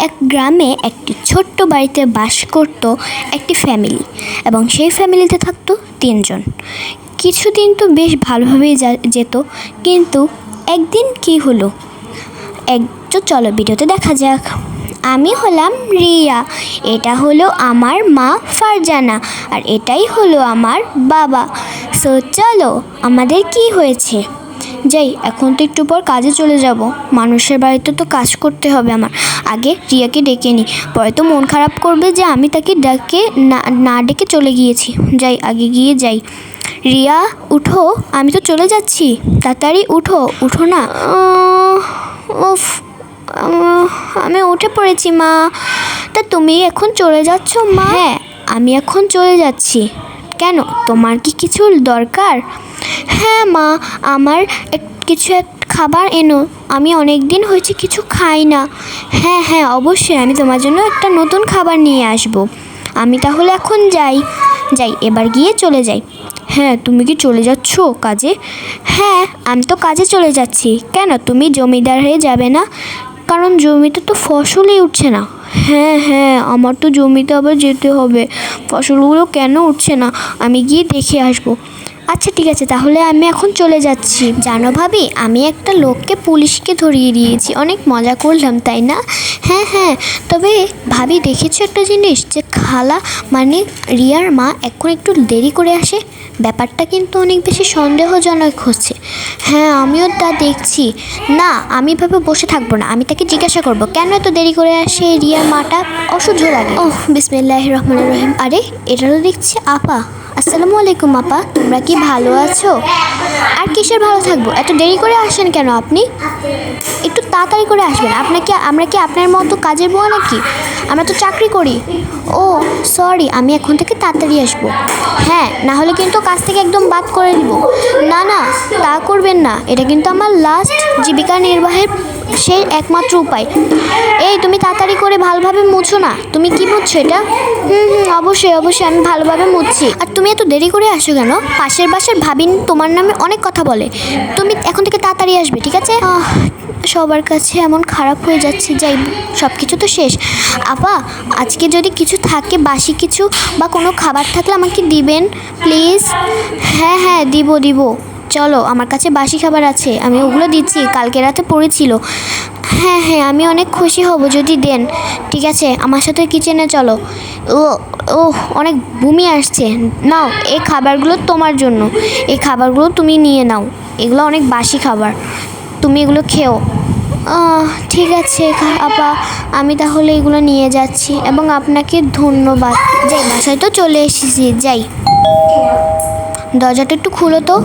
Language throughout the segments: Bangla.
এক গ্রামে একটি ছোট্ট বাড়িতে বাস করত একটি ফ্যামিলি এবং সেই ফ্যামিলিতে থাকতো 3 জন। কিছুদিন তো বেশ ভালোভাবেই যেত, কিন্তু একদিন কি হলো চলো ভিডিওতে দেখা যাক। আমি হলাম রিয়া, এটা হলো আমার মা ফারজানা, আর এটাই হলো আমার বাবা। সো চলো আমাদের কি হয়েছে যাই, এখন তো একটু পর কাজে চলে যাব। মানুষের বাড়িতে তো কাজ করতে হবে আমার। আগে রিয়াকে ডেকে নিই, পরে তো মন খারাপ করবে যে আমি তাকে না ডেকে চলে গিয়েছি। যাই, আগে গিয়ে যাই। রিয়া উঠো, আমি তো চলে যাচ্ছি, তাড়াতাড়ি উঠো না। উফ, আমি উঠে পড়েছি মা। তা তুমি এখন চলে যাচ্ছ মা? হ্যাঁ, আমি এখন চলে যাচ্ছি। কেন, তোমার কি কিছু দরকার? হ্যাঁ মা, আমার কিছু এক খাবার এনো, আমি অনেক দিন হয়েছে কিছু খাই না। হ্যাঁ হ্যাঁ অবশ্যই, আমি তোমার জন্য একটা নতুন খাবার নিয়ে আসবো। আমি তাহলে এখন যাই। এবার গিয়ে চলে যাই। হ্যাঁ, তুমি কি চলে যাচ্ছ কাজে? হ্যাঁ, আমি তো কাজে চলে যাচ্ছি। কেন, তুমি জমিদার হয়ে যাবে না? কারণ জমিতে তো ফসলই উঠছে না। হ্যাঁ হ্যাঁ, আমার তো জমিতে আবার যেতে হবে, ফসলগুলো কেন উঠছে না আমি গিয়ে দেখে আসবো। আচ্ছা ঠিক আছে, তাহলে আমি এখন চলে যাচ্ছি। জানো ভাবি, আমি একটা লোককে পুলিশকে ধরিয়ে দিয়েছি, অনেক মজা করলাম তাই না? হ্যাঁ হ্যাঁ, তবে ভাবি দেখেছো একটা জিনিস, যে খালা মানে রিয়ার মা এখন একটু দেরি করে আসে, ব্যাপারটা কিন্তু অনেক বেশি সন্দেহজনক হচ্ছে। হ্যাঁ, আমিও তা দেখছি। না, আমি ভাবে বসে থাকবো না, আমি তাকে জিজ্ঞাসা করব কেন এত দেরি করে আসে রিয়ার মাটা, অসহ্য লাগে। ওহ বিসমিল্লাহির রহমানির রহিম। আরে, এটা তো দেখছি আপা। আসসালামু আলাইকুম আপা, তোমরা কি ভালো আছো? আর কিসের ভালো থাকবো, এত দেরি করে আসেন কেন আপনি? একটু তাড়াতাড়ি করে আসবেন। আমরা কি আপনার মতো কাজের বুয়া নাকি? আমরা তো চাকরি করি। ও সরি, আমি এখন থেকে তাড়াতাড়ি আসবো। হ্যাঁ, না হলে কিন্তু কাজ থেকে একদম বাদ করে দিব। না না, তা করবেন না, এটা কিন্তু আমার লাস্ট জীবিকা নির্বাহের সেই একমাত্র উপায়। এই তুমি তাড়াতাড়ি করে ভালোভাবে মুছো না। তুমি কি মুছছো এটা? অবশ্যই অবশ্যই, আমি ভালোভাবে মুছছি। আর তুমি এত দেরি করে আসো কেন? পাশের বাসার ভাবিন তোমার নামে অনেক কথা বলে। তুমি এখন থেকে তাড়াতাড়ি আসবে, ঠিক আছে? সবার কাছে এমন খারাপ হয়ে যাচ্ছে। যাই, সব কিছু তো শেষ। আপা, আজকে যদি কিছু থাকে, বাসি কিছু বা কোনো খাবার থাকলে আমাকে দিবেন প্লিজ। হ্যাঁ হ্যাঁ দিব। চলো, আমার কাছে বাসি খাবার আছে, আমি ওগুলো দিচ্ছি, কালকে রাতে পড়েছিল। হ্যাঁ হ্যাঁ, আমি অনেক খুশি হব যদি দেন। ঠিক আছে, আমার সাথে কিচেনে চলো। ও অনেক বমি আসছে। নাও, এই খাবারগুলো তোমার জন্য, এই খাবারগুলো তুমি নিয়ে নাও, এগুলো অনেক বাসি খাবার, তুমি এগুলো খেও। ঠিক আছে আপা, আমি তাহলে এগুলো নিয়ে যাচ্ছি এবং আপনাকে ধন্যবাদ। যাই, বাসায় তো চলে এসেছি। যাই, দরজাটা একটু খুলো তো।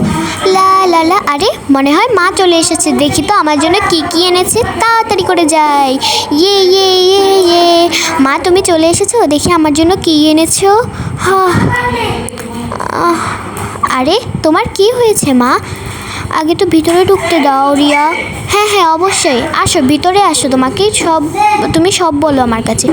লা লা লা, আরে মনে হয় মা চলে এসেছে। দেখি তো আমার জন্য কি কি এনেছে, তাড়াতাড়ি করে যাই। ইয়ে, মা তুমি চলে এসেছো, দেখি আমার জন্য কি এনেছো। আরে তোমার কি হয়েছে মা? আগে তো ভিতরে ঢুকতে দাও রিয়া। হ্যাঁ হ্যাঁ অবশ্যই, আসো ভিতরে আসো, তুমি সব বলো আমার কাছে।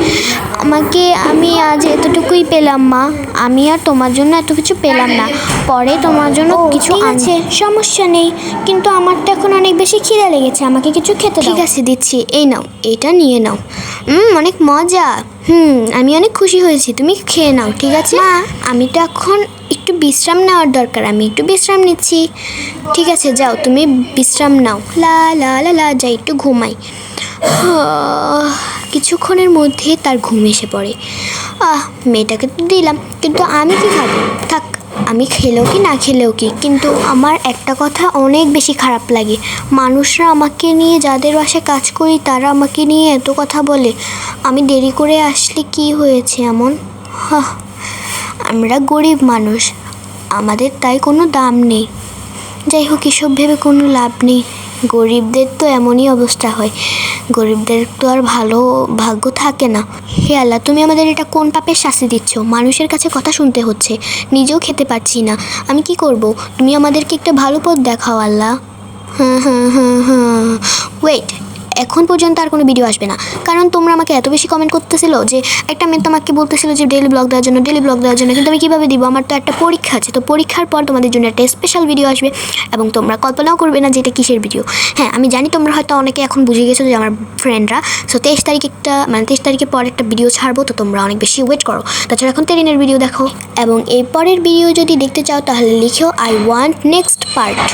আমি আজ এতটুকুই পেলাম মা, আমি আর তোমার জন্য এত কিছু পেলাম না, পরে তোমার জন্য কিছু আছে। সমস্যা নেই, কিন্তু আমার তো এখন অনেক বেশি খিদে লেগেছে, আমাকে কিছু খেতে দাও। ঠিক আছে দিচ্ছি, এই নাও, এটা নিয়ে নাও। অনেক মজা। আমি অনেক খুশি হয়েছি, তুমি খেয়ে নাও। ঠিক আছে মা, আমি তো এখন একটু বিশ্রাম নেওয়ার দরকার, আমি একটু বিশ্রাম নিচ্ছি। ঠিক আছে যাও, তুমি বিশ্রাম নাও। লা লা লা লা, যাই একটু ঘুমাই। কিছুক্ষণের মধ্যে তার ঘুম এসে পড়ে। মেয়েটাকে তো দিলাম, কিন্তু আমি কি খাবো? থাক, আমি খেলেও কি না খেলেও কি, কিন্তু আমার একটা কথা অনেক বেশি খারাপ লাগে। মানুষরা আমাকে নিয়ে, যাদের বাসায় কাজ করি, তারা আমাকে নিয়ে এত কথা বলে। আমি দেরি করে আসলে কি হয়েছে এমন? আমরা গরিব মানুষ, আমাদের তাই কোনো দাম নেই। যাই হোক, এসব ভেবে কোনো লাভ নেই। গরিবদের তো এমনই অবস্থা হয়, গরিবদের তো আর ভালো ভাগ্য থাকে না। হে আল্লাহ, তুমি আমাদের এটা কোন পাপের শাস্তি দিচ্ছ? মানুষের কাছে কথা শুনতে হচ্ছে, নিজেও খেতে পারছি না, আমি কি করব? তুমি আমাদেরকে একটা ভালো পথ দেখাও আল্লাহ। ওয়েট, এখন পর্যন্ত আর কোনো ভিডিও আসবে না, কারণ তোমরা আমাকে এত বেশি কমেন্ট করতেছিলো যে একটা মেয়ে তোমাকে বলতেছিল যে ডেইলি ব্লগ দেওয়ার জন্য, কিন্তু আমি কীভাবে দিব, আমার তো একটা পরীক্ষা আছে। তো পরীক্ষার পর তোমাদের জন্য একটা স্পেশাল ভিডিও আসবে এবং তোমরা কল্পনাও করবে না যে এটা কিসের ভিডিও। হ্যাঁ, আমি জানি তোমরা হয়তো অনেকে এখন বুঝে গেছো যে আমার ফ্রেন্ডরা। সো 23 তারিখে 23 তারিখের পর একটা ভিডিও ছাড়বো, তো তোমরা অনেক বেশি ওয়েট করো। তাছাড়া এখন তেরিনের ভিডিও দেখো, এবং এই পরের ভিডিও যদি দেখতে চাও তাহলে লিখো আই ওয়ান্ট নেক্সট পার্ট।